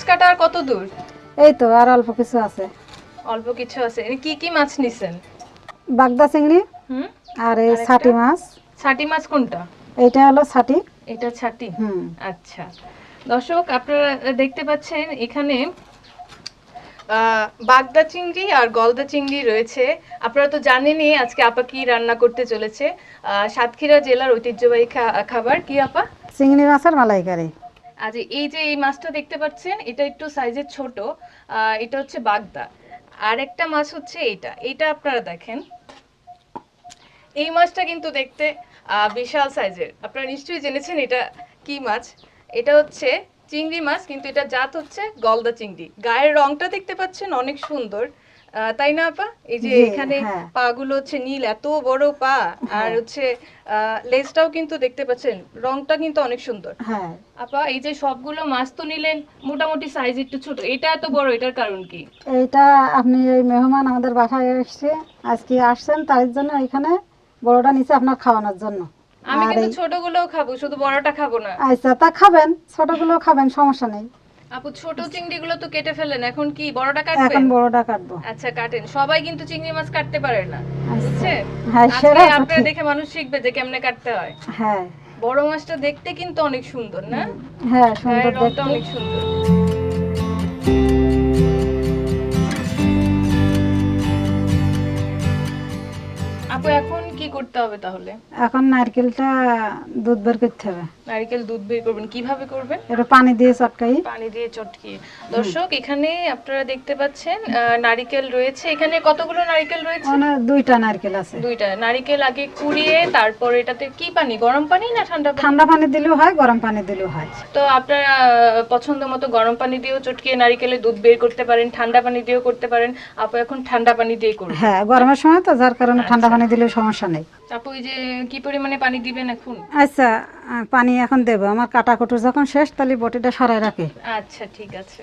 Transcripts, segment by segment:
কাটা আর কত দূর? এই তো আর অল্প কিছু আছে। অল্প কিছু আছে। কি কি মাছ নিছেন? বাগদা চিংড়ি হুম। আর এই ছাটি মাছ। ছাটি মাছ কোনটা? এইটা হলো ছাটি। এটা ছাটি। হুম। আচ্ছা, দর্শক আপনারা দেখতে পাচ্ছেন এখানে বাগদা চিংড়ি আর গলদা চিংড়ি রয়েছে। আপনারা তো জানেনই আজকে আপা কি রান্না করতে চলেছে। সাতক্ষীরা জেলার ঐতিহ্যবাহী খাবার কি আপা? চিংড়ি মাছের মালাইকারি। আজ এই যে এই মাছটা দেখতে পাচ্ছেন এটা একটু সাইজের ছোট, এটা হচ্ছে বাগদা। আর একটা মাছ হচ্ছে এটা, এটা আপনারা দেখেন এই মাছটা কিন্তু দেখতে বিশাল সাইজের। আপনারা নিশ্চয়ই জেনেছেন এটা কি মাছ। এটা হচ্ছে চিংড়ি মাছ, কিন্তু এটা জাত হচ্ছে গলদা চিংড়ি। গায়ের রংটা দেখতে পাচ্ছেন অনেক সুন্দর, তাই না আপা? এই যে এখানে পাগুলো হচ্ছে নীল, এত বড় পা, আর হচ্ছে লেজটাও কিন্তু দেখতে পাচ্ছেন, রংটা কিন্তু অনেক সুন্দর। হ্যাঁ আপা এই যে সবগুলো মাছ তো নিলেন, মোটামুটি সাইজ একটু ছোট, এটা এত বড়, এটার কারণ কি? এইটা আপনি এই মেহমান আমাদের বাসায় এসেছে, আজকে আসছেন তার জন্য এখানে বড়টা নিচে আপনার খাওয়ানোর জন্য। আমি কিন্তু ছোটগুলোও খাবো, শুধু বড়টা খাবো না। আচ্ছা, তা খাবেন, ছোটগুলো খাবেন, সমস্যা নেই। আপু ছোট চিংড়িগুলো তো কেটে ফেলেন, এখন কি বড়টা কাটবেন? এখন বড়টা কাটবো। আচ্ছা কাটেন। সবাই কিন্তু চিংড়ি মাছ কাটতে পারে না, বুঝছেন? হ্যাঁ, আজকে আপনারা দেখে মানুষ শিখবে যে কেমনে কাটতে হয়। হ্যাঁ, বড় মাছটা দেখতে কিন্তু অনেক সুন্দর না? হ্যাঁ সুন্দর রংটা দেখতে। অনেক সুন্দর। আপু এখন কি করতে হবে তাহলে? এখন নারকেলটা দুধ বের করতে হবে। নারকেল দুধ বের করবেন, কিভাবে করবেন? এটা পানি দিয়ে চটকাই। পানি দিয়ে চটকিয়ে। দর্শক এখানে আপনারা দেখতে পাচ্ছেন নারকেল রয়েছে। এখানে কতগুলো নারকেল রয়েছে? মানে দুইটা নারকেল আছে। দুইটা নারকেল আগে কুড়িয়ে তারপর এটাতে কি পানি, গরম পানি না ঠান্ডা পানি? ঠান্ডা পানি দিলেও হয়, গরম পানি দিলেও হয়। তো আপনারা পছন্দ মতো গরম পানি দিয়েও চটকিয়ে নারকেলের দুধ বের করতে পারেন, ঠান্ডা পানি দিয়েও করতে পারেন। আপু এখন ঠান্ডা পানি দিয়ে করবেন। হ্যাঁ, গরমের সময় তো, যার কারণে ঠান্ডা পানি দিলে সমস্যা নেই। আপু এই যে কি পরিমাণে পানি দিবেন এখন? আচ্ছা, পানি এখন দেবো। আমার কাটাকুটো যখন শেষ তাহলে বটিটা সরাই রাখে। আচ্ছা ঠিক আছে।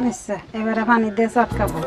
আচ্ছা, এবারে পানি দিয়ে চটকাবো।